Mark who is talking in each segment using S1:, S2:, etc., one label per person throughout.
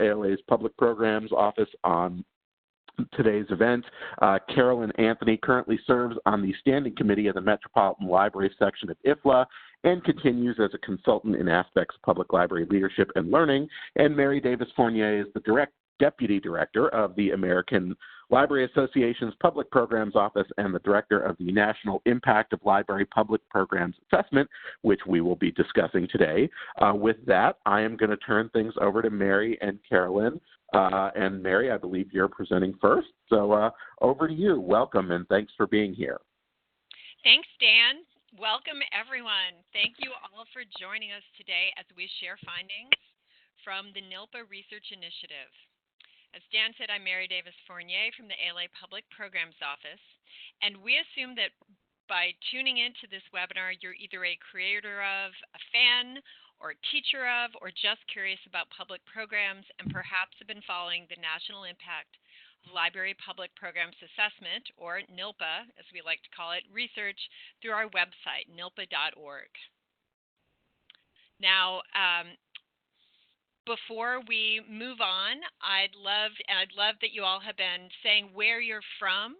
S1: ALA's Public Programs Office on today's event. Carolyn Anthony currently serves on the Standing Committee of the Metropolitan Library section of IFLA and continues as a consultant in aspects of public library leadership and learning. And Mary Davis Fournier is the Deputy Director of the American Library Association's Public Programs Office and the Director of the National Impact of Library Public Programs Assessment, which we will be discussing today. With that, I am going to turn things over to Mary and Carolyn. And Mary, I believe you're presenting first. So over to you. Welcome and thanks for being here.
S2: Thanks, Dan. Welcome, everyone. Thank you all for joining us today as we share findings from the NILPPA Research Initiative. As Dan said, I'm Mary Davis Fournier from the ALA Public Programs Office, and we assume that by tuning into this webinar, you're either a creator of, a fan, or teacher of, or just curious about public programs and perhaps have been following the national impact of Library Public Programs Assessment, or NILPPA, as we like to call it, research through our website, nilppa.org. Now, before we move on, I'd love that you all have been saying where you're from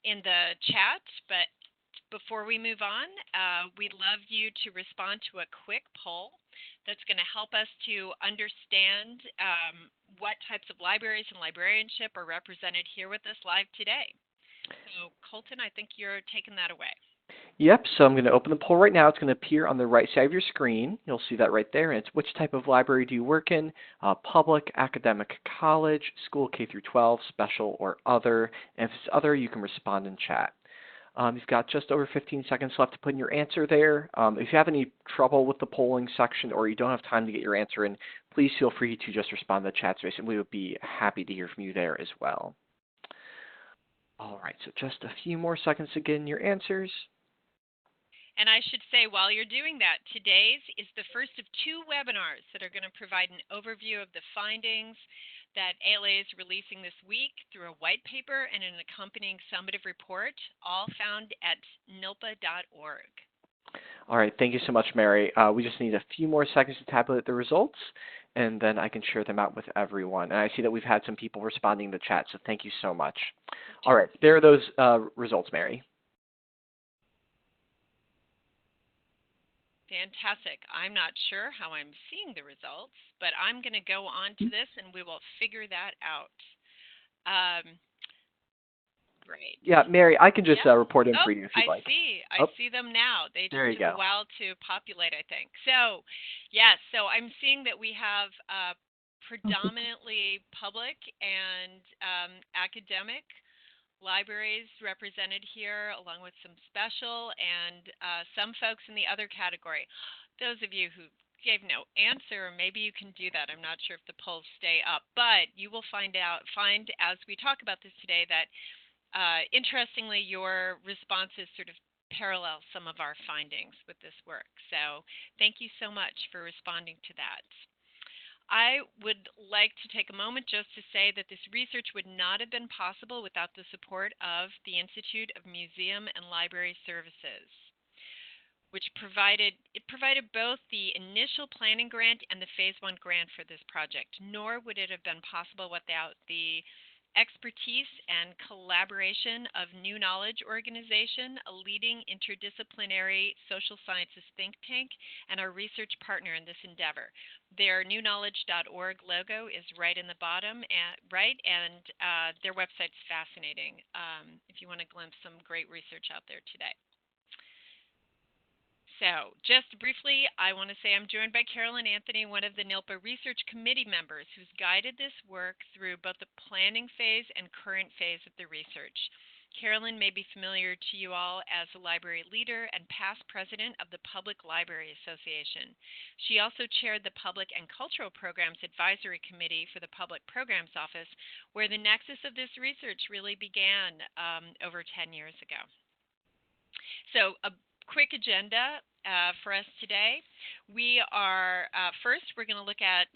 S2: in the chat, but before we move on, we'd love you to respond to a quick poll that's going to help us to understand what types of libraries and librarianship are represented here with us live today. So, Colton, I think you're taking that away.
S3: Yep, so I'm going to open the poll right now. It's going to appear on the right side of your screen. You'll see that right there. And it's which type of library do you work in? Public, academic, college, school K through 12, special, or other. And if it's other, you can respond in chat. You've got just over 15 seconds left to put in your answer there. If you have any trouble with the polling section or you don't have time to get your answer in, please feel free to just respond to the chat space, and we would be happy to hear from you there as well. All right, so just a few more seconds to get in your answers.
S2: And I should say, while you're doing that, today's is the first of two webinars that are going to provide an overview of the findings that ALA is releasing this week through a white paper and an accompanying summative report, all found at nilppa.org.
S3: All right, thank you so much, Mary. We just need a few more seconds to tabulate the results, and then I can share them out with everyone. And I see that we've had some people responding in the chat, so thank you so much. All right, there are those results, Mary.
S2: Fantastic. I'm not sure how I'm seeing the results, but I'm going to go on to this and we will figure that out. Great.
S3: Yeah, Mary, I can just report in for you if you'd like.
S2: I see them now. They just took a while to populate, I think. So, yes, so I'm seeing that we have predominantly public and academic libraries represented here, along with some special and some folks in the other category. Those of you who gave no answer, maybe you can do that. I'm not sure if the polls stay up, but you will find as we talk about this today that interestingly, your responses sort of parallel some of our findings with this work. So thank you so much for responding to that. I would like to take a moment just to say that this research would not have been possible without the support of the Institute of Museum and Library Services, which provided both the initial planning grant and the Phase 1 grant for this project, nor would it have been possible without the expertise and collaboration of New Knowledge Organization, a leading interdisciplinary social sciences think tank, and our research partner in this endeavor. Their newknowledge.org logo is right in the bottom, and their website's fascinating if you want to glimpse some great research out there today. So just briefly, I want to say I'm joined by Carolyn Anthony, one of the NILPPA Research Committee members who's guided this work through both the planning phase and current phase of the research. Carolyn may be familiar to you all as a library leader and past president of the Public Library Association. She also chaired the Public and Cultural Programs Advisory Committee for the Public Programs Office, where the nexus of this research really began over 10 years ago. So a quick agenda for us today. We are, first, we're going to look at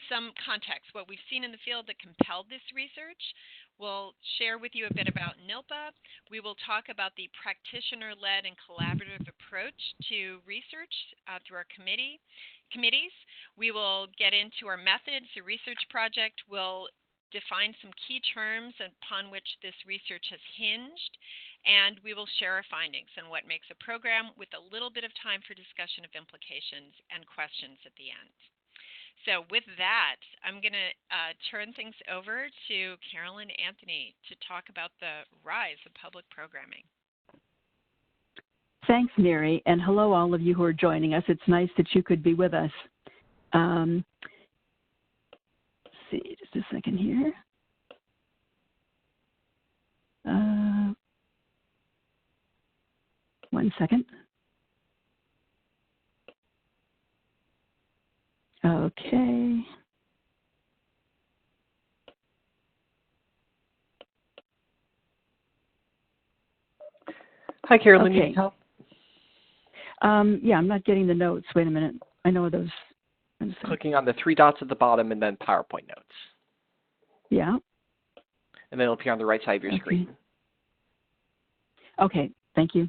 S2: some context, what we've seen in the field that compelled this research. We'll share with you a bit about NILPPA. We will talk about the practitioner-led and collaborative approach to research through our committee. committees. We will get into our methods. The research project will define some key terms upon which this research has hinged, and we will share our findings on what makes a program with a little bit of time for discussion of implications and questions at the end. So with that, I'm going to turn things over to Carolyn Anthony to talk about the rise of public programming.
S4: Thanks, Mary, and hello all of you who are joining us. It's nice that you could be with us. Let's see, just a second here. One second. Okay.
S3: Hi, Carolyn.
S4: Okay.
S3: Need help?
S4: Yeah, I'm not getting the notes. Wait a minute. I know those.
S3: Clicking on the three dots at the bottom and then PowerPoint notes.
S4: Yeah.
S3: And then it'll appear on the right side of your screen.
S4: Okay, thank you.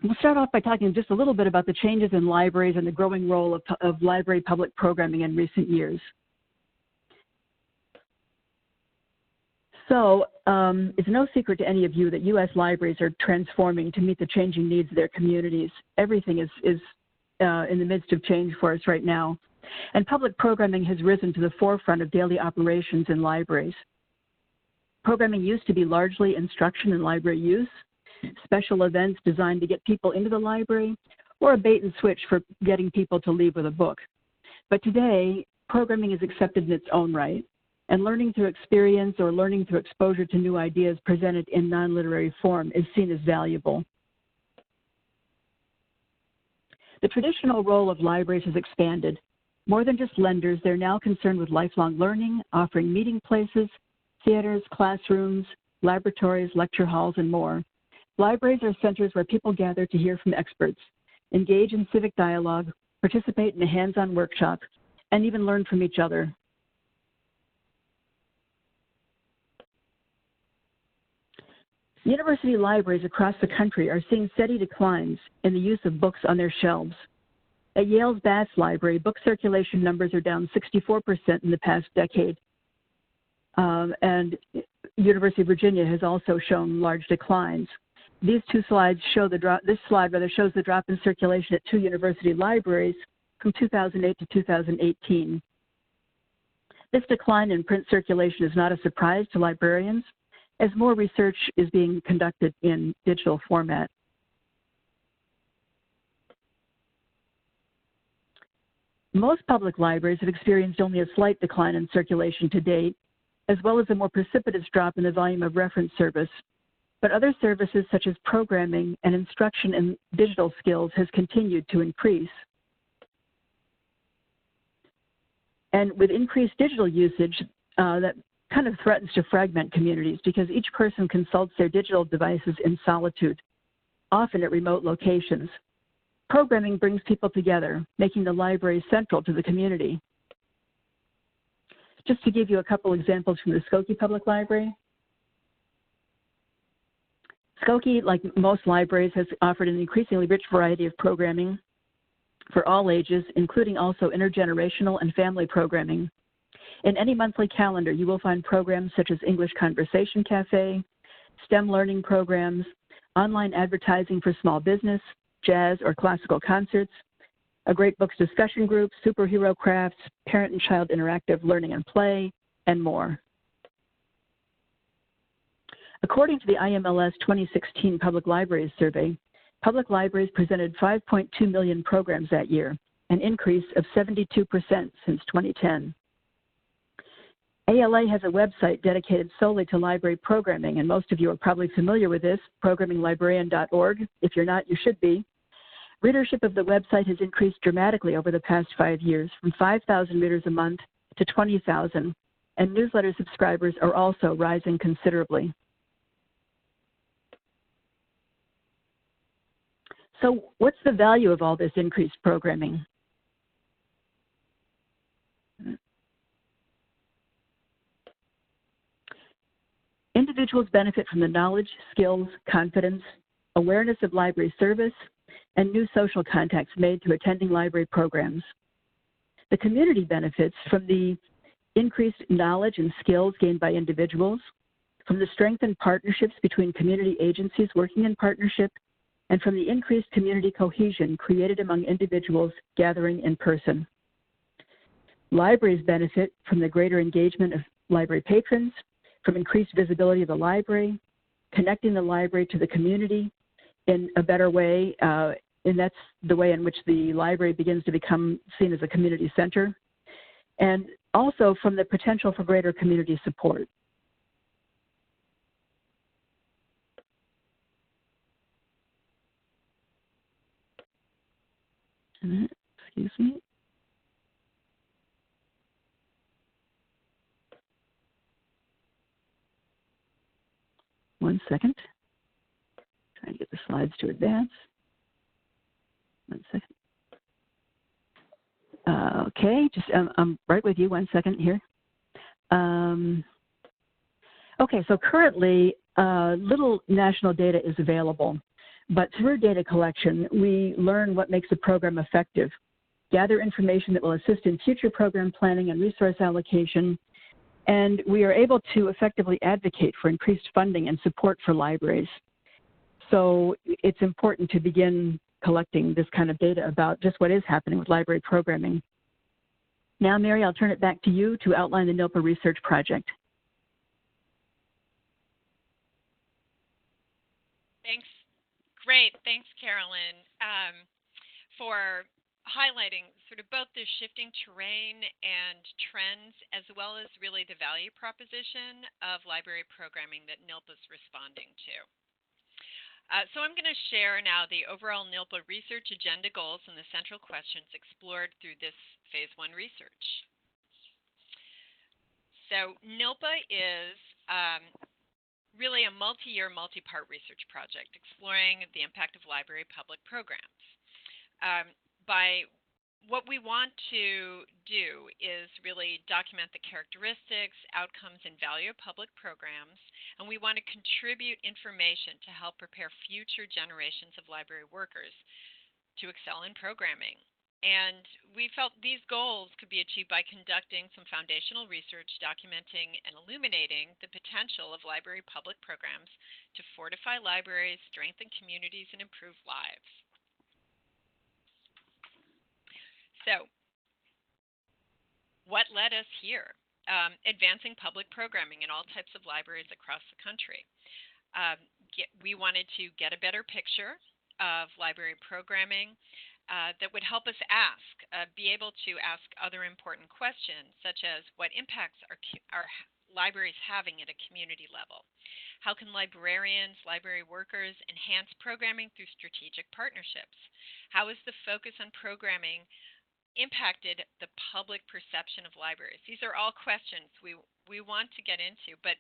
S4: We'll start off by talking just a little bit about the changes in libraries and the growing role of library public programming in recent years. So it's no secret to any of you that U.S. libraries are transforming to meet the changing needs of their communities. Everything is in the midst of change for us right now. And public programming has risen to the forefront of daily operations in libraries. Programming used to be largely instruction and library use, special events designed to get people into the library, or a bait and switch for getting people to leave with a book. But today, programming is accepted in its own right, and learning through experience or learning through exposure to new ideas presented in non-literary form is seen as valuable. The traditional role of libraries has expanded. More than just lenders, they're now concerned with lifelong learning, offering meeting places, theaters, classrooms, laboratories, lecture halls, and more. Libraries are centers where people gather to hear from experts, engage in civic dialogue, participate in a hands-on workshop, and even learn from each other. University libraries across the country are seeing steady declines in the use of books on their shelves. At Yale's Bass Library, book circulation numbers are down 64% in the past decade. And University of Virginia has also shown large declines. These two slides show the drop. This slide rather shows the drop in circulation at two university libraries from 2008 to 2018. This decline in print circulation is not a surprise to librarians, as more research is being conducted in digital format. Most public libraries have experienced only a slight decline in circulation to date, as well as a more precipitous drop in the volume of reference service. But other services such as programming and instruction in digital skills has continued to increase. And with increased digital usage, that kind of threatens to fragment communities because each person consults their digital devices in solitude, often at remote locations. Programming brings people together, making the library central to the community. Just to give you a couple examples from the Skokie Public Library. Skokie, like most libraries, has offered an increasingly rich variety of programming for all ages, including also intergenerational and family programming. In any monthly calendar, you will find programs such as English Conversation Cafe, STEM learning programs, online advertising for small business, jazz or classical concerts, a great books discussion group, superhero crafts, parent and child interactive learning and play, and more. According to the IMLS 2016 Public Libraries Survey, public libraries presented 5.2 million programs that year, an increase of 72% since 2010. ALA has a website dedicated solely to library programming, and most of you are probably familiar with this, programminglibrarian.org. If you're not, you should be. Readership of the website has increased dramatically over the past 5 years, from 5,000 readers a month to 20,000, and newsletter subscribers are also rising considerably. So what's the value of all this increased programming? Individuals benefit from the knowledge, skills, confidence, awareness of library service, and new social contacts made through attending library programs. The community benefits from the increased knowledge and skills gained by individuals, from the strengthened partnerships between community agencies working in partnership, and from the increased community cohesion created among individuals gathering in person. Libraries benefit from the greater engagement of library patrons, from increased visibility of the library, connecting the library to the community in a better way, and that's the way in which the library begins to become seen as a community center, and also from the potential for greater community support. Excuse me. One second. Trying to get the slides to advance. 1 second. Okay, just I'm right with you. 1 second here. Okay, so currently little national data is available, but through data collection, we learn what makes a program effective, gather information that will assist in future program planning and resource allocation, and we are able to effectively advocate for increased funding and support for libraries. So it's important to begin collecting this kind of data about just what is happening with library programming. Now, Mary, I'll turn it back to you to outline the NILPPA research project.
S2: Thanks. Great. Thanks, Carolyn, for highlighting sort of both the shifting terrain and trends, as well as really the value proposition of library programming that NILPPA is responding to. So I'm going to share now the overall NILPPA research agenda goals and the central questions explored through this Phase 1 research. So NILPPA is really a multi-year, multi-part research project exploring the impact of library public programs. What we want to do is really document the characteristics, outcomes, and value of public programs, and we want to contribute information to help prepare future generations of library workers to excel in programming. And we felt these goals could be achieved by conducting some foundational research documenting and illuminating the potential of library public programs to fortify libraries, strengthen communities, and improve lives. So, what led us here? Advancing public programming in all types of libraries across the country. We wanted to get a better picture of library programming that would help us be able to ask other important questions, such as what impacts are libraries having at a community level? How can librarians, library workers enhance programming through strategic partnerships? How is the focus on programming impacted the public perception of libraries? These are all questions we want to get into, but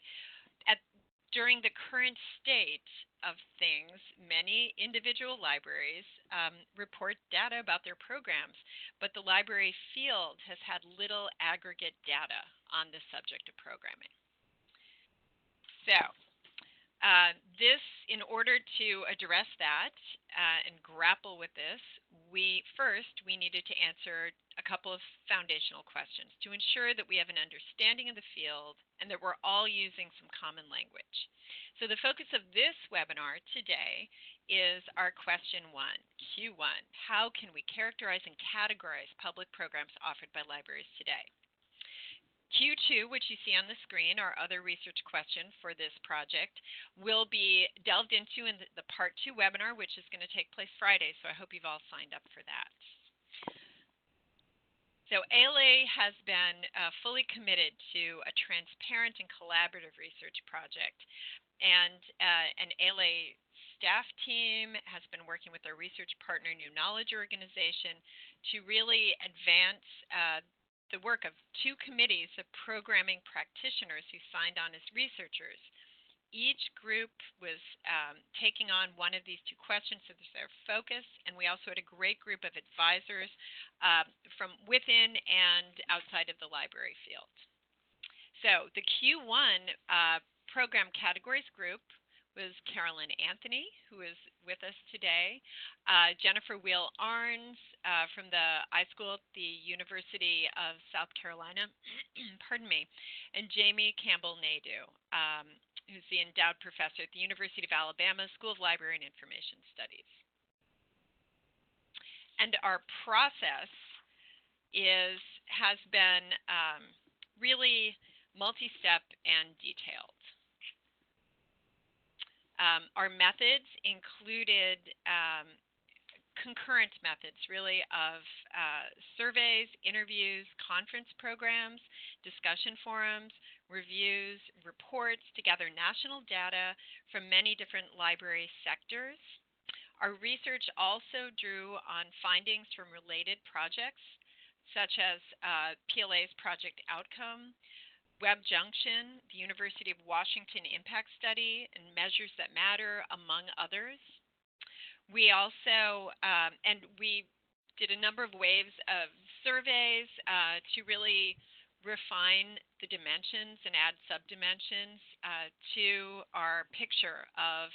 S2: during the current state of things, many individual libraries report data about their programs, but the library field has had little aggregate data on the subject of programming. So, in order to address that and grapple with this, we needed to answer a couple of foundational questions to ensure that we have an understanding of the field and that we're all using some common language. So the focus of this webinar today is our question 1, Q1. How can we characterize and categorize public programs offered by libraries today? Q2, which you see on the screen, our other research question for this project, will be delved into in the Part 2 webinar, which is going to take place Friday, so I hope you've all signed up for that. So ALA has been fully committed to a transparent and collaborative research project, and an ALA staff team has been working with our research partner, New Knowledge Organization, to really advance the work of 2 committees of programming practitioners who signed on as researchers. Each group was taking on one of these 2 questions, so there's their focus, and we also had a great group of advisors from within and outside of the library field. So the Q1 program categories group was Carolyn Anthony, who is with us today. Jennifer Wheel-Arns from the iSchool at the University of South Carolina, pardon me, and Jamie Campbell-Nadeau, who's the endowed professor at the University of Alabama School of Library and Information Studies. And our process has been really multi-step and detailed. Our methods included concurrent methods, really, of surveys, interviews, conference programs, discussion forums, reviews, reports to gather national data from many different library sectors. Our research also drew on findings from related projects, such as PLA's Project Outcome, Web Junction, the University of Washington Impact Study, and Measures That Matter, among others. We also, and we did a number of waves of surveys to really refine the dimensions and add subdimensions to our picture of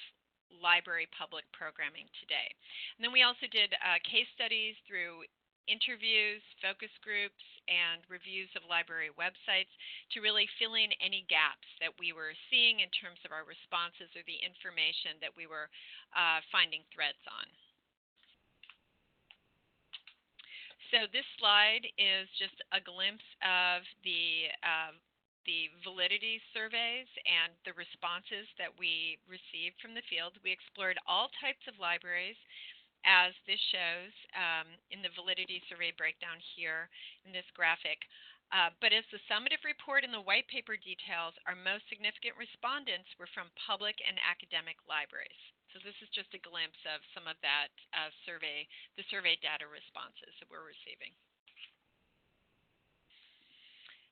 S2: library public programming today. And then we also did case studies through interviews, focus groups, and reviews of library websites to really fill in any gaps that we were seeing in terms of our responses or the information that we were finding threads on. So this slide is just a glimpse of the validity surveys and the responses that we received from the field. We explored all types of libraries, as this shows in the validity survey breakdown here in this graphic. But as the summative report and the white paper details, our most significant respondents were from public and academic libraries. So this is just a glimpse of some of that the survey data responses that we're receiving.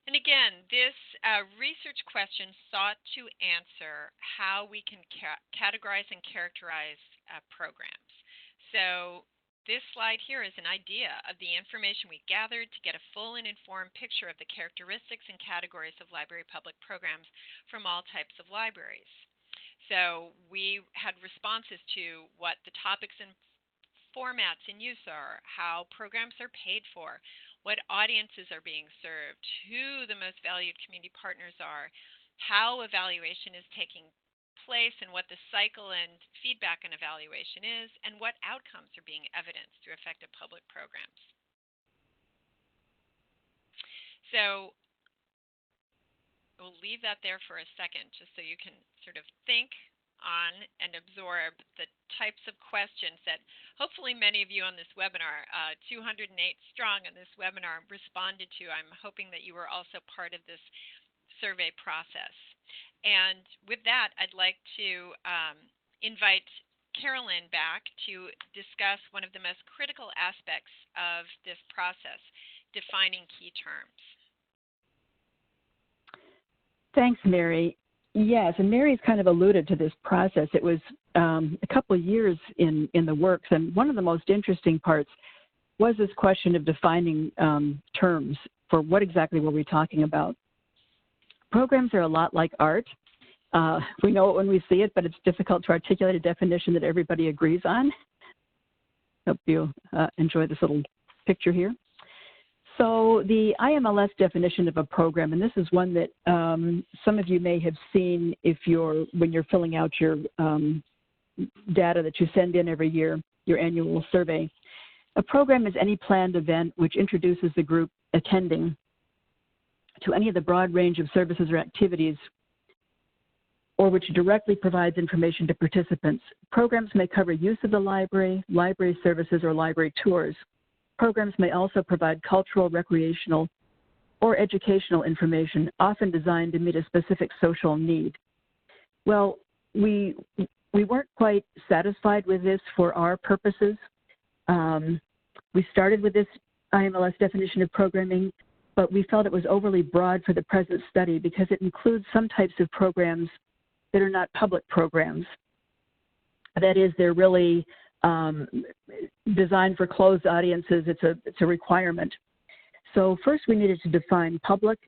S2: And again, this research question sought to answer how we can categorize and characterize programs. So this slide here is an idea of the information we gathered to get a full and informed picture of the characteristics and categories of library public programs from all types of libraries. So we had responses to what the topics and formats in use are, how programs are paid for, what audiences are being served, who the most valued community partners are, how evaluation is taking place and what the cycle and feedback and evaluation is, and what outcomes are being evidenced through effective public programs. So we'll leave that there for a second just so you can sort of think on and absorb the types of questions that hopefully many of you on this webinar, 208 strong on this webinar, responded to. I'm hoping that you were also part of this survey process. And with that, I'd like to invite Carolyn back to discuss one of the most critical aspects of this process, defining key terms.
S4: Thanks, Mary. Yes, and Mary's kind of alluded to this process. It was a couple of years in the works, and one of the most interesting parts was this question of defining terms for what exactly were we talking about. Programs are a lot like art. We know it when we see it, but it's difficult to articulate a definition that everybody agrees on. Hope you enjoy this little picture here. So the IMLS definition of a program, and this is one that some of you may have seen when you're filling out your data that you send in every year, your annual survey. A program is any planned event which introduces the group attending to any of the broad range of services or activities, or which directly provides information to participants. Programs may cover use of the library, library services, or library tours. Programs may also provide cultural, recreational, or educational information, often designed to meet a specific social need. Well, we weren't quite satisfied with this for our purposes. We started with this IMLS definition of programming, but we felt it was overly broad for the present study because it includes some types of programs that are not public programs. That is, they're really designed for closed audiences. It's a requirement. So first we needed to define public,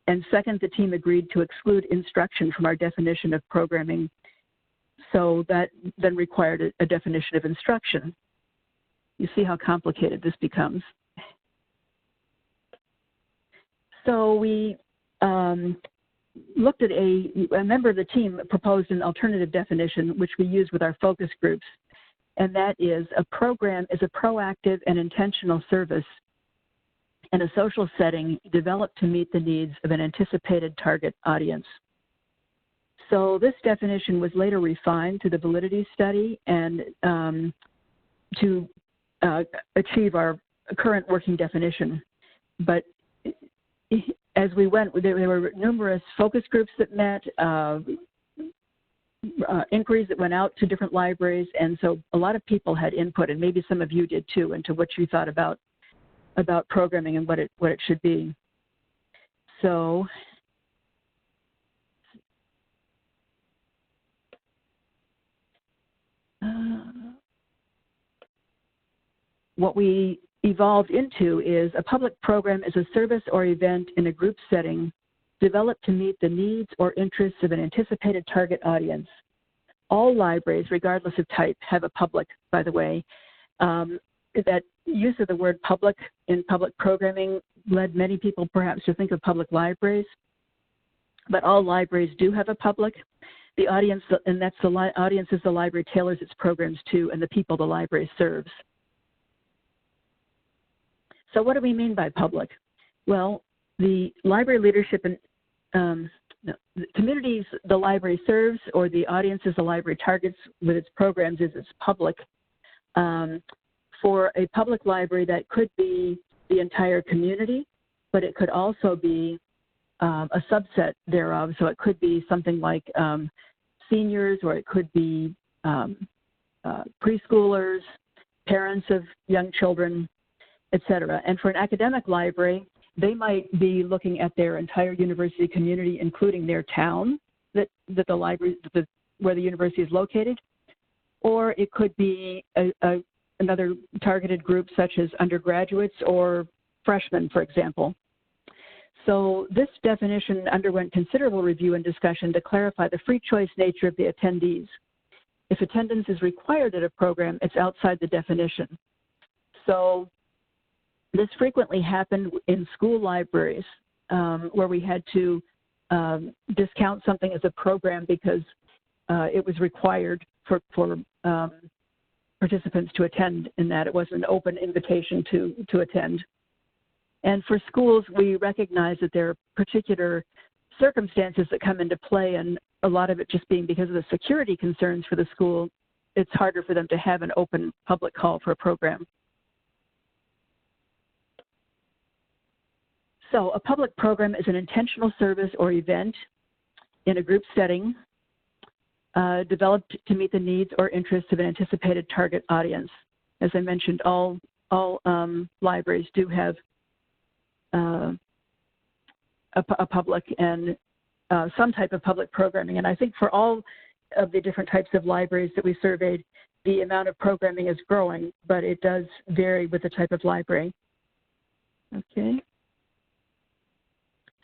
S4: and second, the team agreed to exclude instruction from our definition of programming So that then required a definition of instruction. You see how complicated this becomes. So we looked at a member of the team proposed an alternative definition, which we use with our focus groups, and that is a program is a proactive and intentional service in a social setting developed to meet the needs of an anticipated target audience. So this definition was later refined through the validity study and to achieve our current working definition. But as we went, there were numerous focus groups that met, inquiries that went out to different libraries, and so a lot of people had input, and maybe some of you did too, into what you thought about programming and what it should be. So what we evolved into is a public program is a service or event in a group setting developed to meet the needs or interests of an anticipated target audience. All libraries, regardless of type, have a public, by the way. That use of the word public in public programming led many people perhaps to think of public libraries, but all libraries do have a public. The audience, and that's the audiences the library tailors its programs to, and the people the library serves. So what do we mean by public? Well, the library leadership and the communities the library serves, or the audiences the library targets with its programs, is its public. For a public library, that could be the entire community, but it could also be a subset thereof. So it could be something like seniors, or it could be preschoolers, parents of young children, etc. And for an academic library, they might be looking at their entire university community, including their town that the library, where the university is located, or it could be another targeted group, such as undergraduates or freshmen, for example. So this definition underwent considerable review and discussion to clarify the free choice nature of the attendees. If attendance is required at a program, it's outside the definition. So this frequently happened in school libraries where we had to discount something as a program because it was required for participants to attend, in that it was an open invitation to attend. And for schools, we recognize that there are particular circumstances that come into play, and a lot of it just being because of the security concerns for the school, it's harder for them to have an open public call for a program. So a public program is an intentional service or event in a group setting developed to meet the needs or interests of an anticipated target audience. As I mentioned, all libraries do have a public and some type of public programming. And I think for all of the different types of libraries that we surveyed, the amount of programming is growing, but it does vary with the type of library. Okay.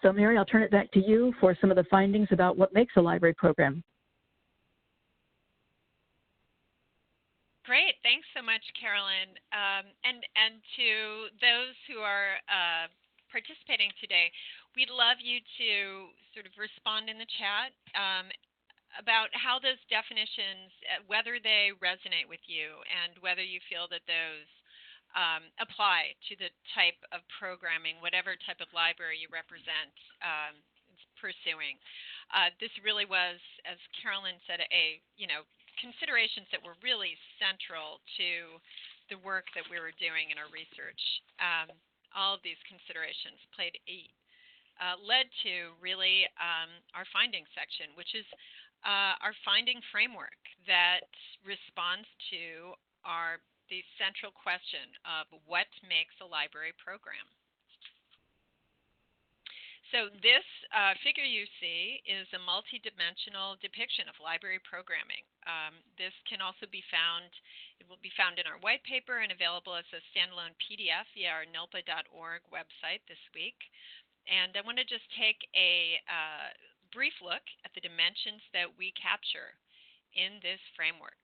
S4: So Mary, I'll turn it back to you for some of the findings about what makes a library program.
S2: Great, thanks so much, Carolyn. And to those who are participating today, we'd love you to sort of respond in the chat about how those definitions, whether they resonate with you and whether you feel that those apply to the type of programming, whatever type of library you represent pursuing. This really was, as Carolyn said, considerations that were really central to the work that we were doing in our research. All of these considerations led to really our finding section, which is our finding framework that responds to the central question of what makes a library program. So this figure you see is a multidimensional depiction of library programming. This can also be found, it will be found in our white paper and available as a standalone PDF via our NILPPA.org website this week. And I want to just take a brief look at the dimensions that we capture in this framework.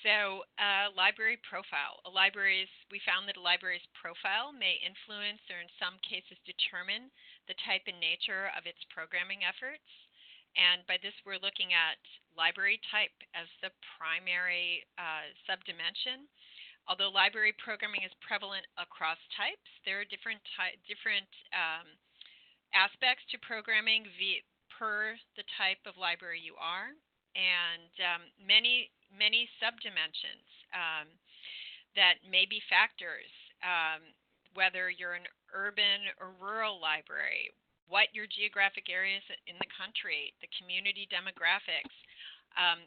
S2: So library profile. We found that a library's profile may influence or in some cases determine the type and nature of its programming efforts. And by this we're looking at library type as the primary subdimension. Although library programming is prevalent across types, there are different aspects to programming per the type of library you are. And many subdimensions that may be factors, whether you're an urban or rural library, what your geographic areas in the country, the community demographics,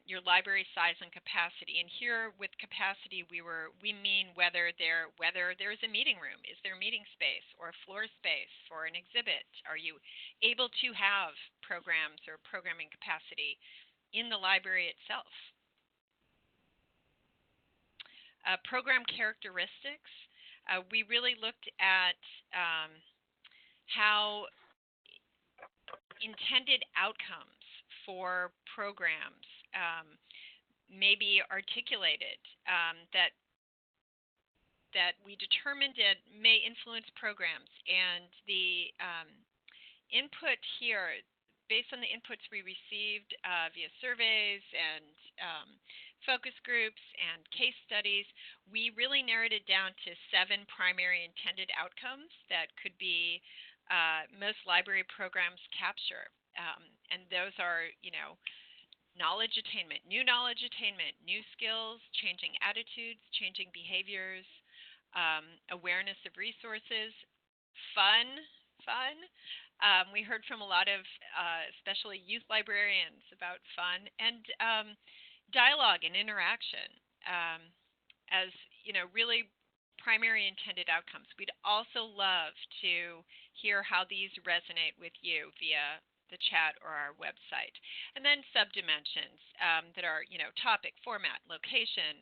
S2: your library size and capacity. And here with capacity, we mean whether there's a meeting room, is there meeting space or floor space for an exhibit? Are you able to have programs or programming capacity in the library itself? Program characteristics. We really looked at how intended outcomes for programs may be articulated, that we determined it may influence programs. And the input here, based on the inputs we received via surveys and focus groups and case studies, we really narrowed it down to 7 primary intended outcomes that could be most library programs capture. And those are, knowledge attainment, new skills, changing attitudes, changing behaviors, awareness of resources, fun. We heard from a lot of, especially youth librarians, about fun, and dialogue and interaction as, really primary intended outcomes. We'd also love to hear how these resonate with you via the chat or our website. And then subdimensions that are, topic, format, location,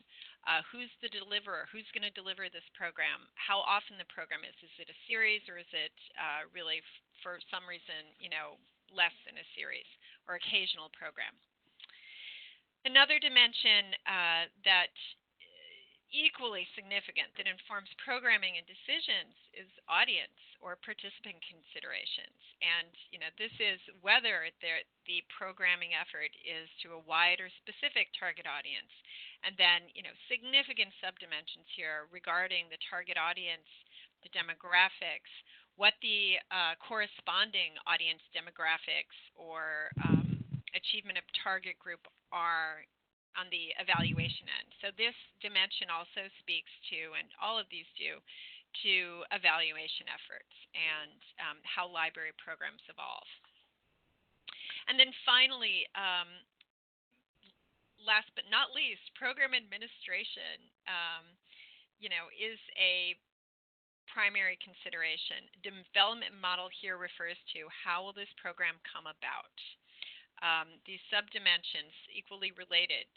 S2: who's the deliverer, who's going to deliver this program, how often the program is it a series or is it really for some reason, less than a series or occasional program. Another dimension that equally significant that informs programming and decisions is audience or participant considerations. And this is whether the programming effort is to a wide or specific target audience. And then significant subdimensions here regarding the target audience, the demographics, what the corresponding audience demographics or achievement of target group are on the evaluation end. So this dimension also speaks to, and all of these do, to evaluation efforts and how library programs evolve. And then finally, last but not least, program administration, is a primary consideration. Development model here refers to how will this program come about. These subdimensions, equally related,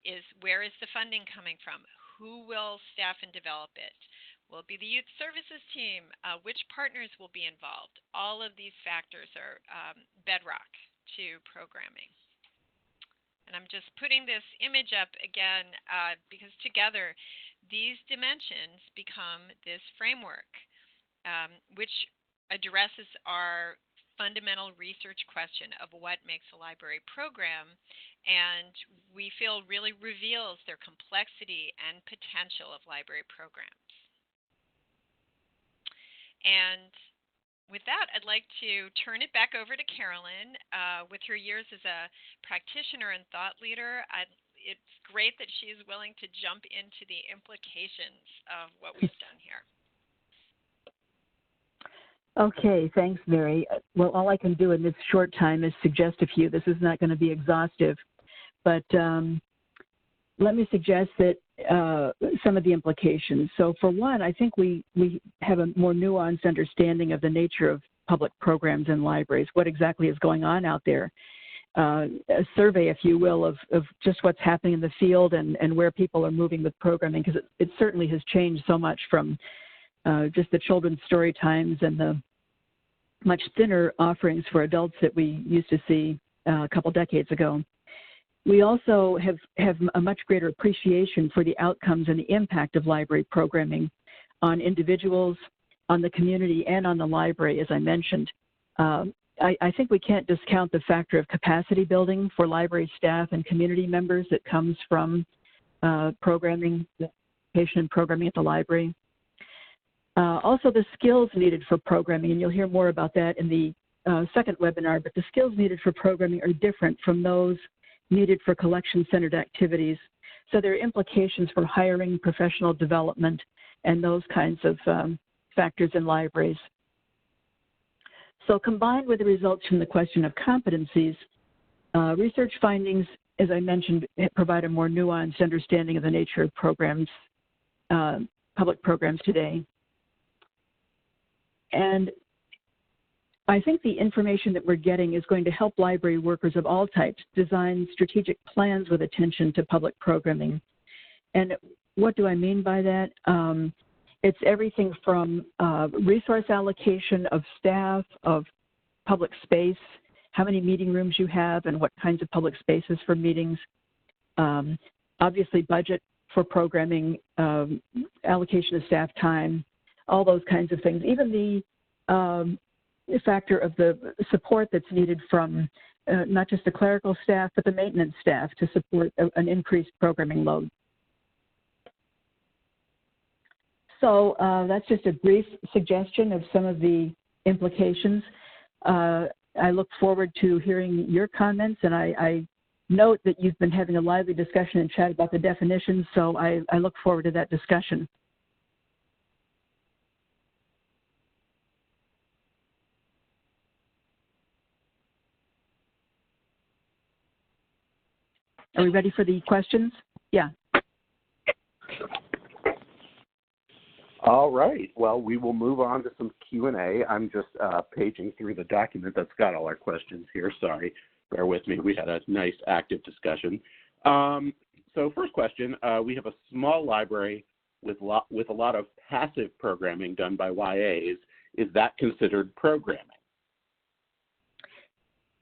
S2: is where is the funding coming from? Who will staff and develop it? Will it be the youth services team? Which partners will be involved? All of these factors are bedrock to programming. And I'm just putting this image up again because together these dimensions become this framework, which addresses our fundamental research question of what makes a library program, and we feel really reveals their complexity and potential of library programs. And with that, I'd like to turn it back over to Carolyn. With her years as a practitioner and thought leader, it's great that she is willing to jump into the implications of what we've done here.
S4: Okay, thanks, Mary. Well, all I can do in this short time is suggest a few. This is not going to be exhaustive, but let me suggest that some of the implications. So for one, I think we have a more nuanced understanding of the nature of public programs in libraries, what exactly is going on out there. A survey, if you will, of just what's happening in the field and where people are moving with programming, because it certainly has changed so much from just the children's story times and the much thinner offerings for adults that we used to see a couple decades ago. We also have a much greater appreciation for the outcomes and the impact of library programming on individuals, on the community, and on the library, as I mentioned. I think we can't discount the factor of capacity building for library staff and community members that comes from programming, participation in programming at the library. Also, the skills needed for programming, and you'll hear more about that in the second webinar, but the skills needed for programming are different from those needed for collection-centered activities. So there are implications for hiring, professional development, and those kinds of factors in libraries. So combined with the results from the question of competencies, research findings, as I mentioned, provide a more nuanced understanding of the nature of programs, public programs today. And I think the information that we're getting is going to help library workers of all types design strategic plans with attention to public programming. And what do I mean by that? It's everything from resource allocation of staff, of public space, how many meeting rooms you have and what kinds of public spaces for meetings, obviously budget for programming, allocation of staff time, all those kinds of things. Even the factor of the support that's needed from not just the clerical staff, but the maintenance staff to support an increased programming load. So that's just a brief suggestion of some of the implications. I look forward to hearing your comments, and I note that you've been having a lively discussion and chat about the definitions, so I look forward to that discussion. Are we ready for the questions? Yeah.
S1: All right. Well, we will move on to some Q&A. I'm just paging through the document that's got all our questions here. Sorry. Bear with me. We had a nice active discussion. So first question, we have a small library with a lot of passive programming done by YAs. Is that considered programming?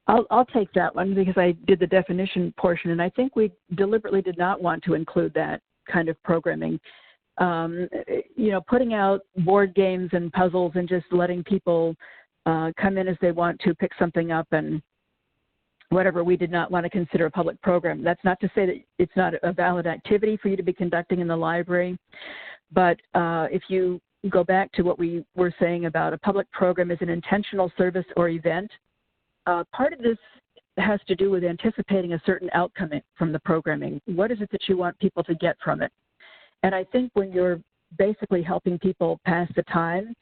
S4: I'll take that one because I did the definition portion, and I think we deliberately did not want to include that kind of programming. You know, putting out board games and puzzles and just letting people come in as they want to pick something up and whatever, we did not want to consider a public program. That's not to say that it's not a valid activity for you to be conducting in the library, but if you go back to what we were saying about a public program as an intentional service or event, part of this has to do with anticipating a certain outcome from the programming. What is it that you want people to get from it? And I think when you're basically helping people pass the time,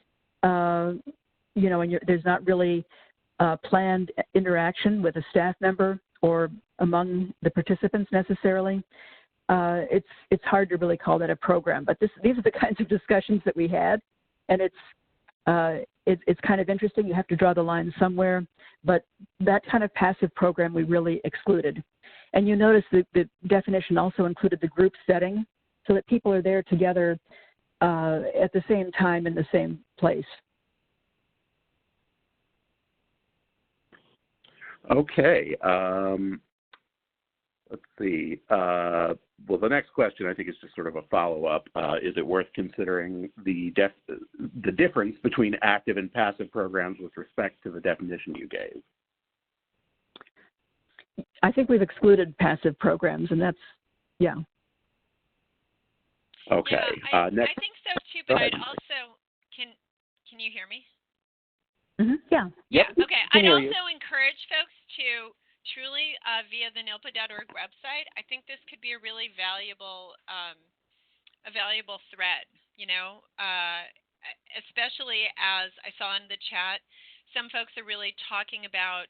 S4: you know, and there's not really planned interaction with a staff member or among the participants necessarily, it's hard to really call that a program. But these are the kinds of discussions that we had, and it's kind of interesting. You have to draw the line somewhere, but that kind of passive program we really excluded. And you notice that the definition also included the group setting, so that people are there together at the same time in the same place.
S1: Okay. Let's see. Well, the next question I think is just sort of a follow-up. Is it worth considering the difference between active and passive programs with respect to the definition you gave?
S4: I think we've excluded passive programs, and that's, yeah.
S1: Okay.
S2: Yeah, I think so too, but I'd also, can you hear me?
S4: Mm-hmm. Yeah.
S2: Yeah, okay. I'd also encourage folks to truly via the NILPPA.org website. I think this could be a really valuable thread, you know, especially as I saw in the chat, some folks are really talking about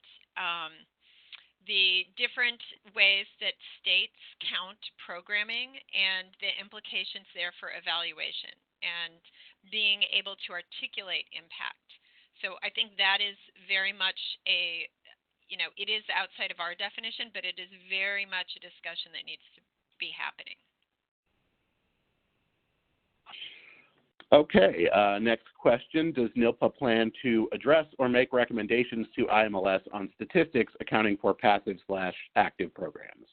S2: the different ways that states count programming and the implications there for evaluation and being able to articulate impact. So I think that is very much a, you know, it is outside of our definition, but it is very much a discussion that needs to be happening.
S1: Okay, next question. Does NILPPA plan to address or make recommendations to IMLS on statistics accounting for passive/active programs?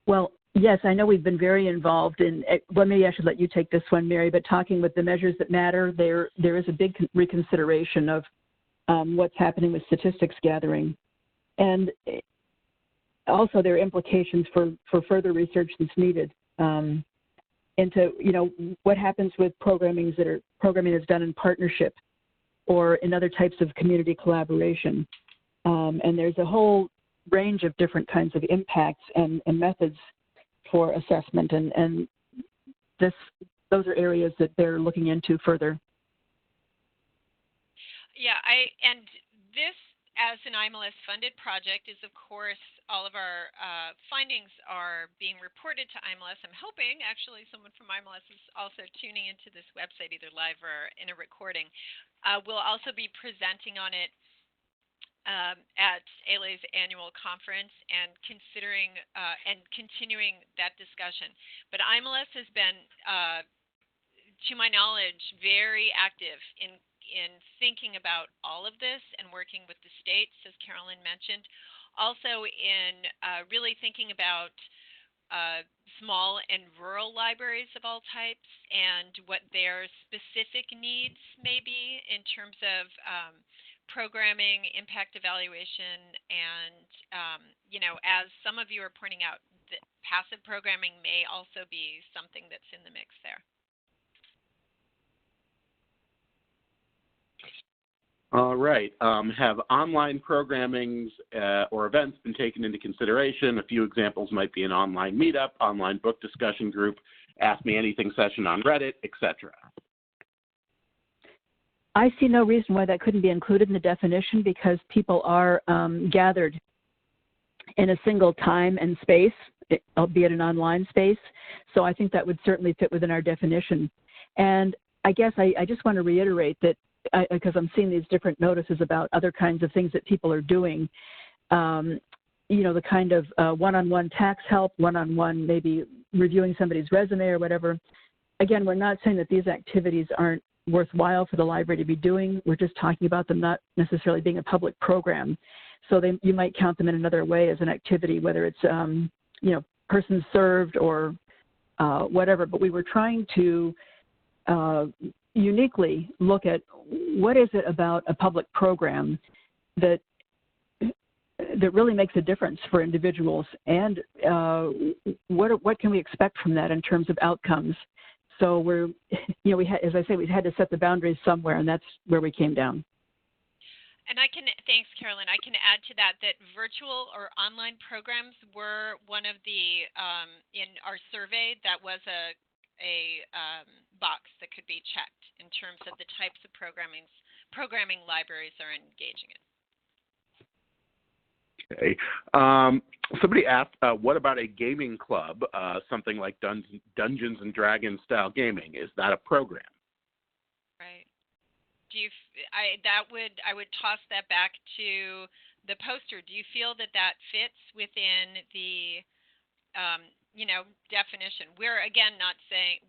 S4: Well, yes, I know we've been very involved in, well, maybe I should let you take this one, Mary, but talking with the measures that matter, there is a big reconsideration of what's happening with statistics gathering. And also there are implications for further research that's needed. Into, what happens with programming that's done in partnership or in other types of community collaboration. And there's a whole range of different kinds of impacts and methods for assessment, and those are areas that they're looking into further.
S2: Yeah, and this, as an IMLS funded project, is of course all of our findings are being reported to IMLS. I'm hoping actually someone from IMLS is also tuning into this website either live or in a recording. We'll also be presenting on it at ALA's annual conference and considering and continuing that discussion. But IMLS has been, to my knowledge, very active in thinking about all of this and working with the states, as Carolyn mentioned. Also in really thinking about small and rural libraries of all types and what their specific needs may be in terms of programming, impact evaluation, and, as some of you are pointing out, passive programming may also be something that's in the mix there.
S1: All right. Have online programmings or events been taken into consideration? A few examples might be an online meetup, online book discussion group, Ask Me Anything session on Reddit, etc.
S4: I see no reason why that couldn't be included in the definition because people are gathered in a single time and space, albeit an online space. So I think that would certainly fit within our definition. And I guess I just want to reiterate that because I'm seeing these different notices about other kinds of things that people are doing, the kind of one-on-one tax help, one-on-one maybe reviewing somebody's resume or whatever. Again, we're not saying that these activities aren't worthwhile for the library to be doing. We're just talking about them not necessarily being a public program. So you might count them in another way as an activity, whether it's, persons served or whatever. But we were trying to uniquely look at what is it about a public program that really makes a difference for individuals, and what can we expect from that in terms of outcomes. So we had, as I say, we had to set the boundaries somewhere, and that's where we came down.
S2: And thanks, Carolyn. I can add to that virtual or online programs were one of the, in our survey, that was a box that could be checked in terms of the types of programming libraries are engaging in.
S1: Okay. Somebody asked, what about a gaming club, something like Dungeons and Dragons style gaming? Is that a program?
S2: Right. I would toss that back to the poster. Do you feel that fits within the definition? We're again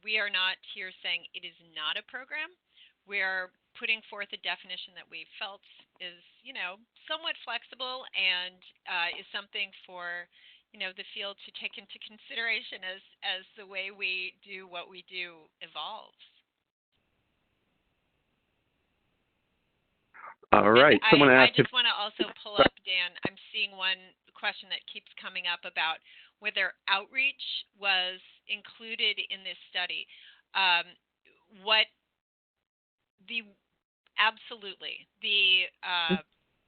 S2: we are not here saying it is not a program. We're putting forth a definition that we felt is, somewhat flexible and is something for, the field to take into consideration as the way we do what we do evolves.
S1: All right.
S2: I just want to also pull up, Dan, I'm seeing one question that keeps coming up about whether outreach was included in this study. Absolutely. The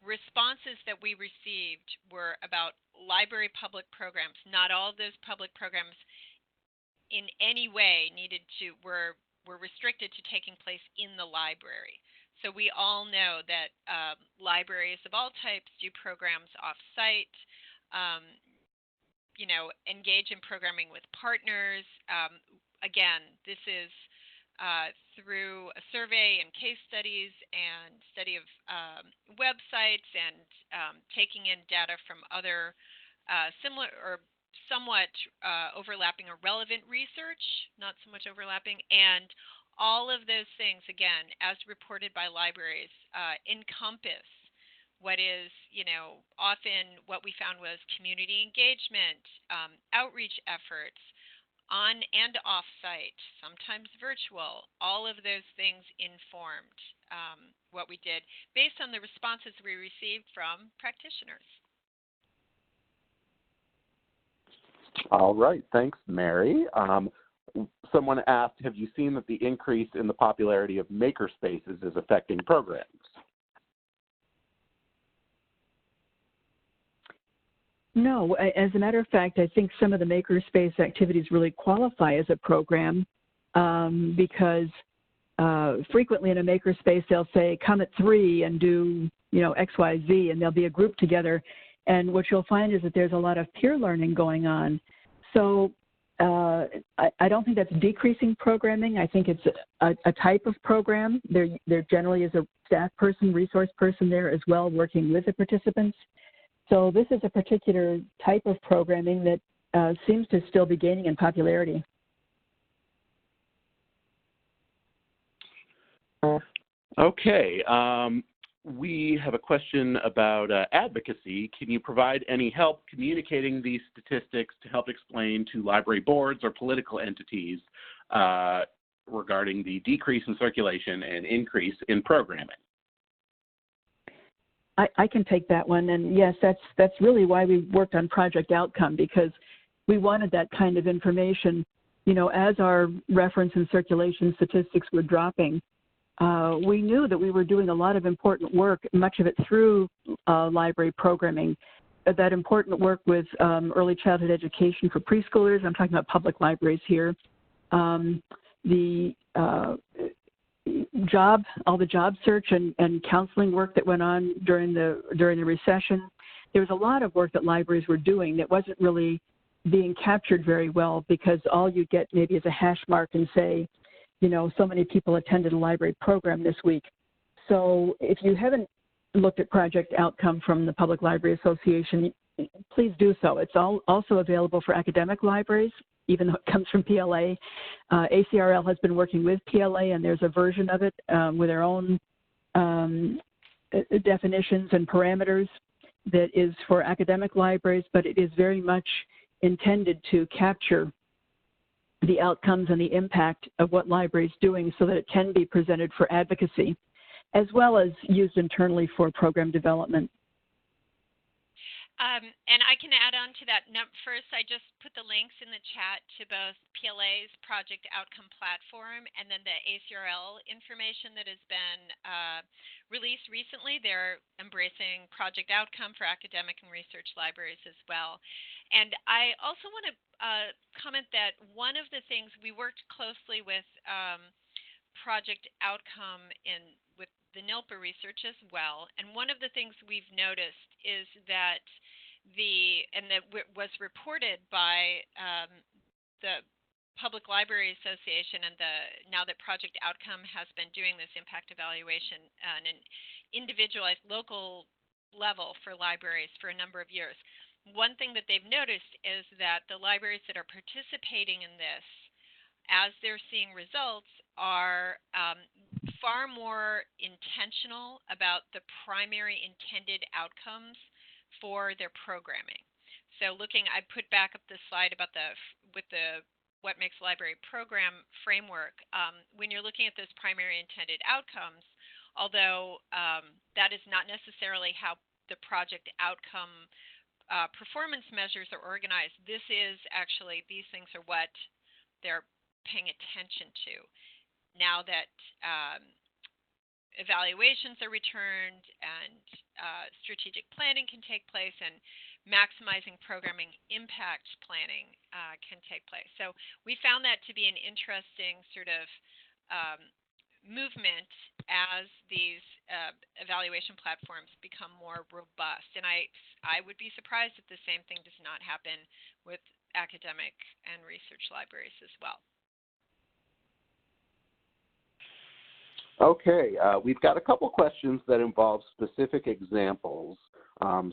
S2: responses that we received were about library public programs. Not all of those public programs in any way were restricted to taking place in the library. So we all know that libraries of all types do programs off-site, engage in programming with partners. Again, this is through a survey and case studies and study of websites and taking in data from other similar or somewhat overlapping or relevant research, not so much overlapping, and all of those things, again, as reported by libraries, encompass what is, often what we found was community engagement, outreach efforts, on and off-site, sometimes virtual. All of those things informed what we did based on the responses we received from practitioners.
S1: All right, thanks, Mary. Someone asked, have you seen that the increase in the popularity of makerspaces is affecting programs?
S4: No, as a matter of fact, I think some of the makerspace activities really qualify as a program because frequently in a makerspace they'll say, come at 3 and do, X, Y, Z, and there'll be a group together. And what you'll find is that there's a lot of peer learning going on. So I don't think that's decreasing programming. I think it's a type of program. There generally is a staff person, resource person there as well working with the participants. So this is a particular type of programming that seems to still be gaining in popularity.
S1: Okay. We have a question about advocacy. Can you provide any help communicating these statistics to help explain to library boards or political entities regarding the decrease in circulation and increase in programming?
S4: I can take that one, and yes, that's really why we worked on Project Outcome, because we wanted that kind of information. As our reference and circulation statistics were dropping, we knew that we were doing a lot of important work, much of it through library programming. That important work with early childhood education for preschoolers. I'm talking about public libraries here. All the job search and counseling work that went on during the recession. There was a lot of work that libraries were doing that wasn't really being captured very well, because all you get maybe is a hash mark and say, so many people attended a library program this week. So if you haven't looked at Project Outcome from the Public Library Association, please do so. It's also available for academic libraries, even though it comes from PLA. ACRL has been working with PLA, and there's a version of it with their own definitions and parameters that is for academic libraries, but it is very much intended to capture the outcomes and the impact of what libraries doing so that it can be presented for advocacy, as well as used internally for program development.
S2: And I can add on to that. First, I just put the links in the chat to both PLA's Project Outcome platform and then the ACRL information that has been released recently. They're embracing Project Outcome for academic and research libraries as well. And I also want to comment that one of the things we worked closely with Project Outcome with the NILPPA research as well. And one of the things we've noticed is that that was reported by the Public Library Association, and now that Project Outcome has been doing this impact evaluation on an individualized local level for libraries for a number of years. One thing that they've noticed is that the libraries that are participating in this, as they're seeing results, are far more intentional about the primary intended outcomes for their programming. So I put back up the slide about with the what makes library program framework. When you're looking at those primary intended outcomes, although that is not necessarily how the project outcome performance measures are organized, this is actually, these things are what they're paying attention to. Now that evaluations are returned and strategic planning can take place, and maximizing programming impact planning can take place. So we found that to be an interesting sort of movement as these evaluation platforms become more robust. And I would be surprised if the same thing does not happen with academic and research libraries as well.
S1: Okay, we've got a couple questions that involve specific examples.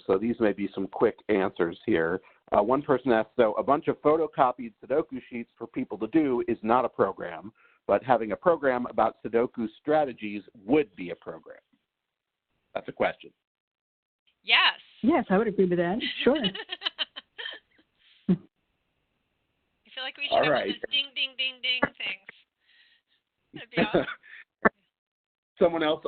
S1: So these may be some quick answers here. One person asked, so a bunch of photocopied Sudoku sheets for people to do is not a program, but having a program about Sudoku strategies would be a program. That's a question.
S2: Yes.
S4: Yes, I would agree with that. Sure.
S2: I feel like we should have one of those ding, ding, ding, ding things. That'd be awesome.
S1: Someone else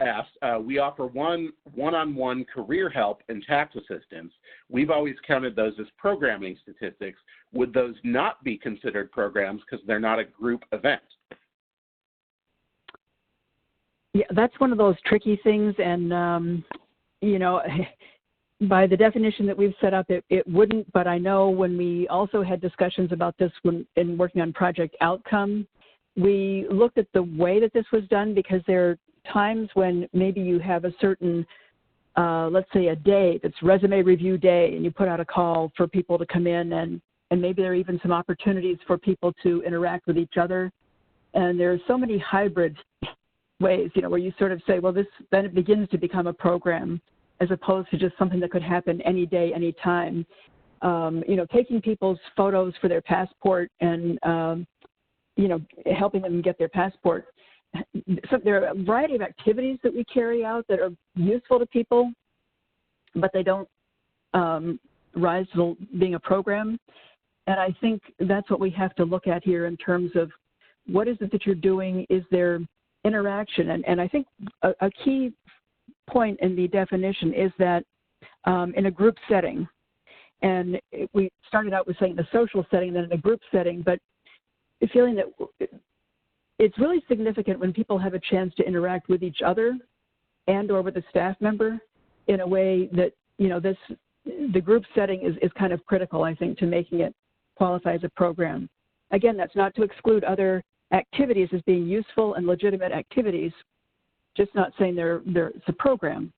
S1: asked, we offer one-on-one career help and tax assistance. We've always counted those as programming statistics. Would those not be considered programs because they're not a group event?
S4: Yeah, that's one of those tricky things. And, you know, by the definition that we've set up, it wouldn't. But I know when we also had discussions about this in working on Project Outcome, we looked at the way that this was done, because there are times when maybe you have a certain, let's say a day that's resume review day, and you put out a call for people to come in, and maybe there are even some opportunities for people to interact with each other. And there are so many hybrid ways, you know, where you sort of say, well, then it begins to become a program as opposed to just something that could happen any day, any time. You know, taking people's photos for their passport and, you know, helping them get their passport. So there are a variety of activities that we carry out that are useful to people, but they don't rise to being a program. And I think that's what we have to look at here in terms of what is it that you're doing? Is there interaction? And I think a key point in the definition is that in a group setting, and we started out with saying the social setting, then in a group setting, but feeling that it's really significant when people have a chance to interact with each other and or with a staff member in a way that, you know, the group setting is kind of critical, I think, to making it qualify as a program. Again, that's not to exclude other activities as being useful and legitimate activities, just not saying it's a program.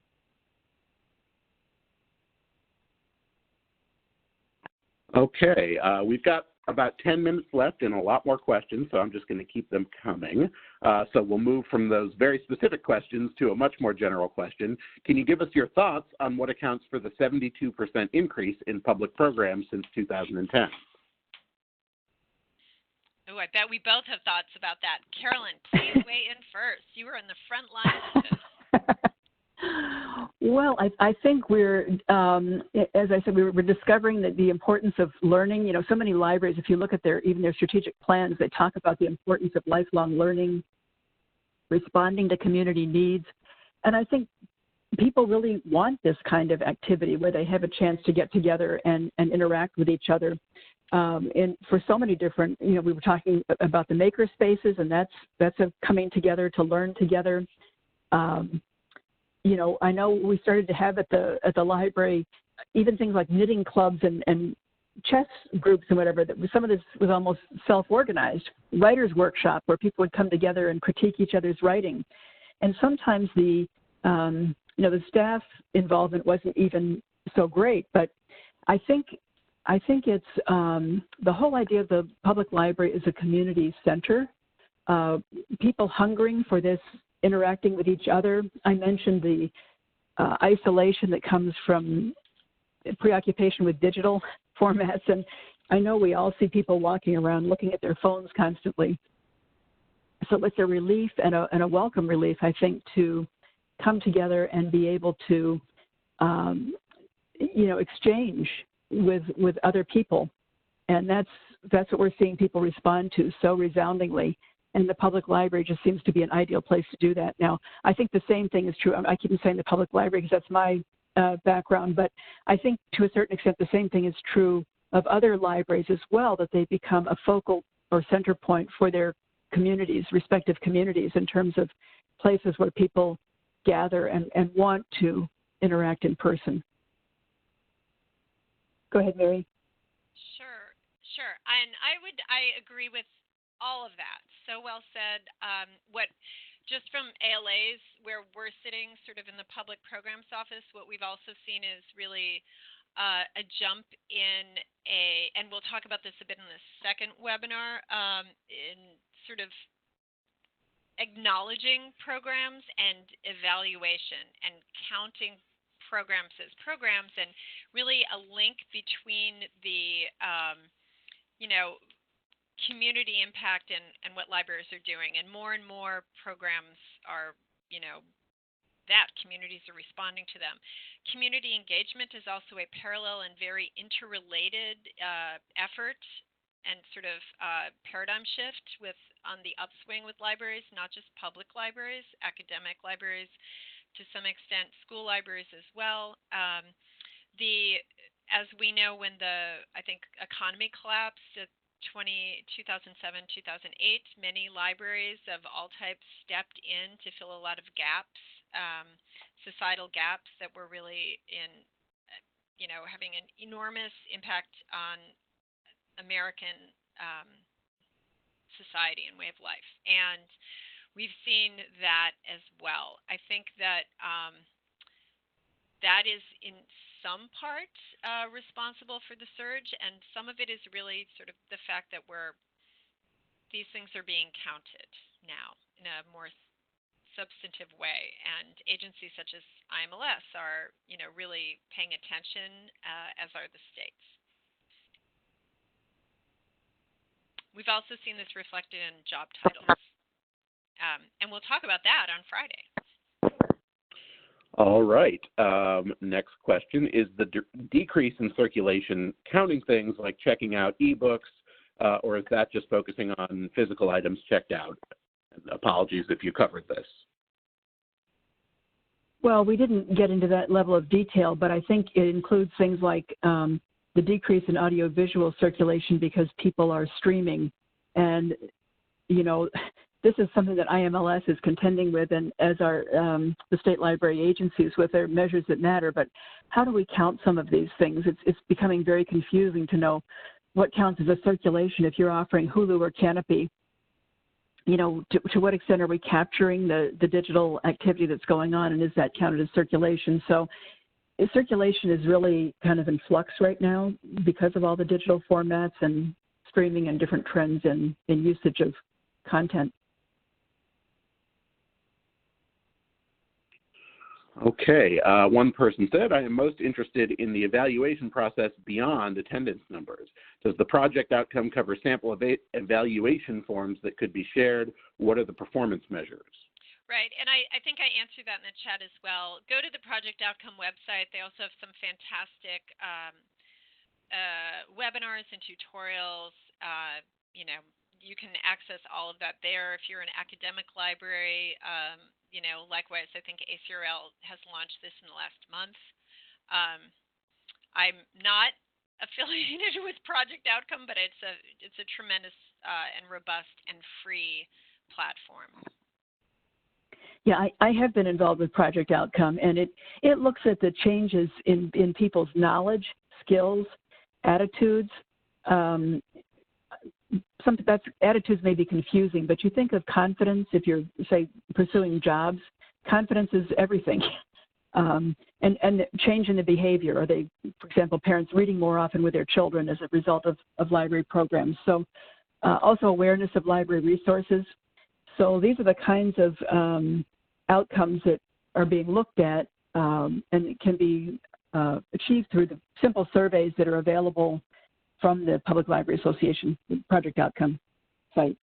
S1: Okay, we've got about 10 minutes left and a lot more questions, so I'm just going to keep them coming. So we'll move from those very specific questions to a much more general question. Can you give us your thoughts on what accounts for the 72% increase in public programs since 2010?
S2: Oh, I bet we both have thoughts about that. Carolyn, please weigh in first. You were in the front line of this.
S4: Well, I think we're, as I said, we're discovering that the importance of learning. You know, so many libraries, if you look at even their strategic plans, they talk about the importance of lifelong learning, responding to community needs. And I think people really want this kind of activity where they have a chance to get together and interact with each other. And for so many different, you know, we were talking about the maker spaces, and that's a coming together to learn together. You know, I know we started to have at the library even things like knitting clubs and chess groups and whatever. That some of this was almost self-organized. Writers' workshop where people would come together and critique each other's writing, and sometimes the staff involvement wasn't even so great. But I think it's the whole idea of the public library is a community center. People hungering for this, interacting with each other. I mentioned the isolation that comes from preoccupation with digital formats, and I know we all see people walking around looking at their phones constantly. So it's a relief and a welcome relief, I think, to come together and be able to, exchange with other people, and that's what we're seeing people respond to so resoundingly. And the public library just seems to be an ideal place to do that. Now, I think the same thing is true. I keep saying the public library because that's my background, but I think to a certain extent the same thing is true of other libraries as well, that they become a focal or center point for their communities, respective communities, in terms of places where people gather and want to interact in person. Go ahead, Mary.
S2: Sure. And I agree with all of that. So well said. Just from ALA's, where we're sitting sort of in the public programs office, what we've also seen is really a jump in and we'll talk about this a bit in the second webinar, in sort of acknowledging programs and evaluation and counting programs as programs, and really a link between the, community impact and what libraries are doing. And more programs are, that communities are responding to them. Community engagement is also a parallel and very interrelated effort and sort of paradigm shift on the upswing with libraries, not just public libraries, academic libraries, to some extent school libraries as well. As we know, when I think economy collapsed at 2007, 2008, many libraries of all types stepped in to fill a lot of gaps, societal gaps that were really having an enormous impact on American society and way of life. And we've seen that as well. I think that that is in some part responsible for the surge, and some of it is really sort of the fact that these things are being counted now in a more substantive way, and agencies such as IMLS are, really paying attention, as are the states. We've also seen this reflected in job titles, and we'll talk about that on Friday.
S1: All right. Next question. Is the decrease in circulation counting things like checking out ebooks, or is that just focusing on physical items checked out? Apologies if you covered this.
S4: Well, we didn't get into that level of detail, but I think it includes things like the decrease in audiovisual circulation because people are streaming. And, this is something that IMLS is contending with, and as are the state library agencies with their measures that matter. But how do we count some of these things? It's becoming very confusing to know what counts as a circulation if you're offering Hulu or Canopy. To what extent are we capturing the digital activity that's going on, and is that counted as circulation? So circulation is really kind of in flux right now because of all the digital formats and streaming and different trends in usage of content.
S1: Okay. One person said, I am most interested in the evaluation process beyond attendance numbers. Does the project outcome cover sample evaluation forms that could be shared? What are the performance measures?
S2: Right, and I think I answered that in the chat as well. Go to the project outcome website. They also have some fantastic webinars and tutorials. You can access all of that there. If you're an academic library, likewise, I think ACRL has launched this in the last month. I'm not affiliated with Project Outcome, but it's a tremendous and robust and free platform.
S4: Yeah, I have been involved with Project Outcome, and it looks at the changes in people's knowledge, skills, attitudes. Attitudes may be confusing, but you think of confidence if you're, say, pursuing jobs. Confidence is everything. And change in the behavior. Are they, for example, parents reading more often with their children as a result of library programs? So also awareness of library resources. So these are the kinds of outcomes that are being looked at, and it can be achieved through the simple surveys that are available from the Public Library Association Project Outcome site.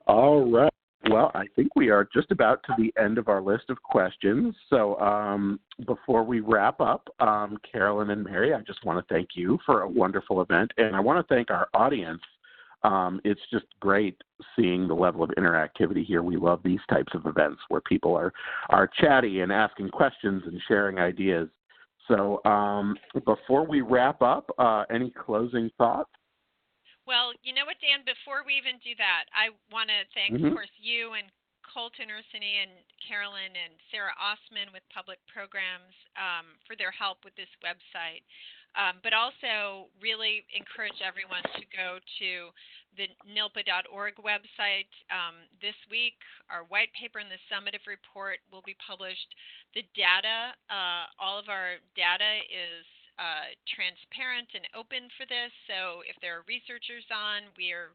S1: All right. Well, I think we are just about to the end of our list of questions. So before we wrap up, Carolyn and Mary, I just want to thank you for a wonderful event. And I want to thank our audience. It's just great seeing the level of interactivity here. We love these types of events where people are chatty and asking questions and sharing ideas. So before we wrap up, any closing thoughts?
S2: Well, you know what, Dan, before we even do that, I want to thank, of course, you and Colton Ursini and Carolyn and Sarah Osman with Public Programs for their help with this website. But also really encourage everyone to go to the NILPPA.org website. This week, our white paper and the summative report will be published. The data, all of our data is transparent and open for this. So if there are researchers on, we are,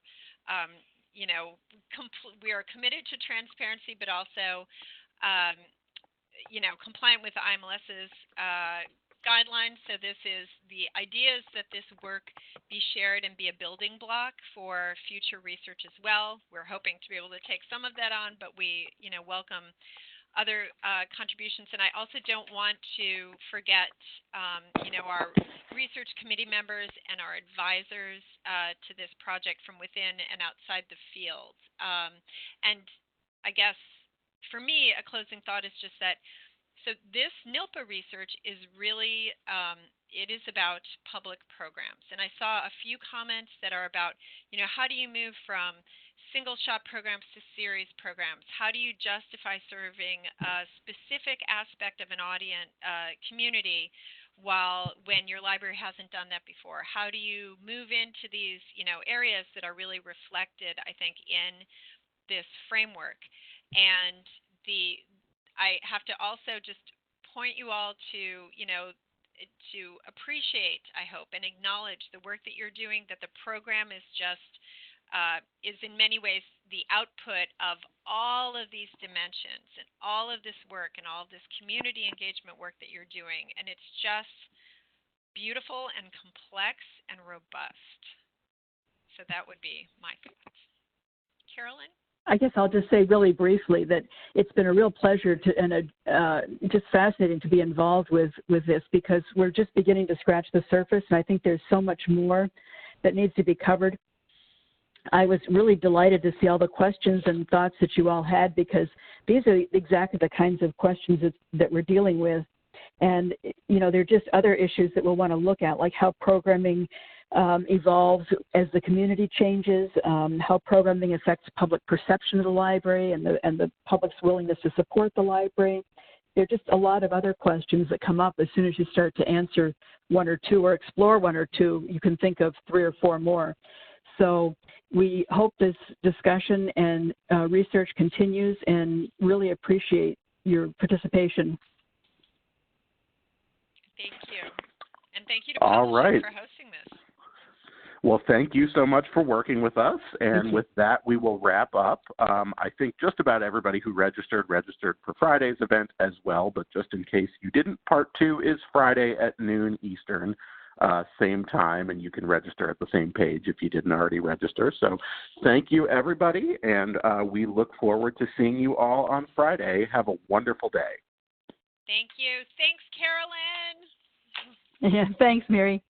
S2: we are committed to transparency, but also compliant with the IMLS's guidelines. So this is the idea is that this work be shared and be a building block for future research as well. We're hoping to be able to take some of that on, but we, welcome other contributions. And I also don't want to forget, our research committee members and our advisors to this project from within and outside the field. And I guess for me, a closing thought is just that so this NILPPA research is really, it is about public programs. And I saw a few comments that are about, how do you move from single-shot programs to series programs? How do you justify serving a specific aspect of an audience community when your library hasn't done that before? How do you move into these, areas that are really reflected, I think, in this framework? And I have to also just point you all to, to appreciate, I hope, and acknowledge the work that you're doing, that the program is just, is in many ways the output of all of these dimensions and all of this work and all of this community engagement work that you're doing. And it's just beautiful and complex and robust. So that would be my thoughts. Carolyn?
S4: I guess I'll just say really briefly that it's been a real pleasure and just fascinating to be involved with this, because we're just beginning to scratch the surface, and I think there's so much more that needs to be covered. I was really delighted to see all the questions and thoughts that you all had, because these are exactly the kinds of questions that we're dealing with. And, there are just other issues that we'll want to look at, like how programming evolves as the community changes, how programming affects public perception of the library and the public's willingness to support the library. There are just a lot of other questions that come up as soon as you start to answer one or two or explore one or two. You can think of 3 or 4 more. So we hope this discussion and research continues, and really appreciate your participation.
S2: Thank you. And thank you to Publishing for hosting this.
S1: Well, thank you so much for working with us. And with that, we will wrap up. I think just about everybody who registered for Friday's event as well. But just in case you didn't, part 2 is Friday at noon Eastern, same time. And you can register at the same page if you didn't already register. So thank you, everybody. And we look forward to seeing you all on Friday. Have a wonderful day.
S2: Thank you. Thanks, Carolyn.
S4: Yeah, thanks, Mary.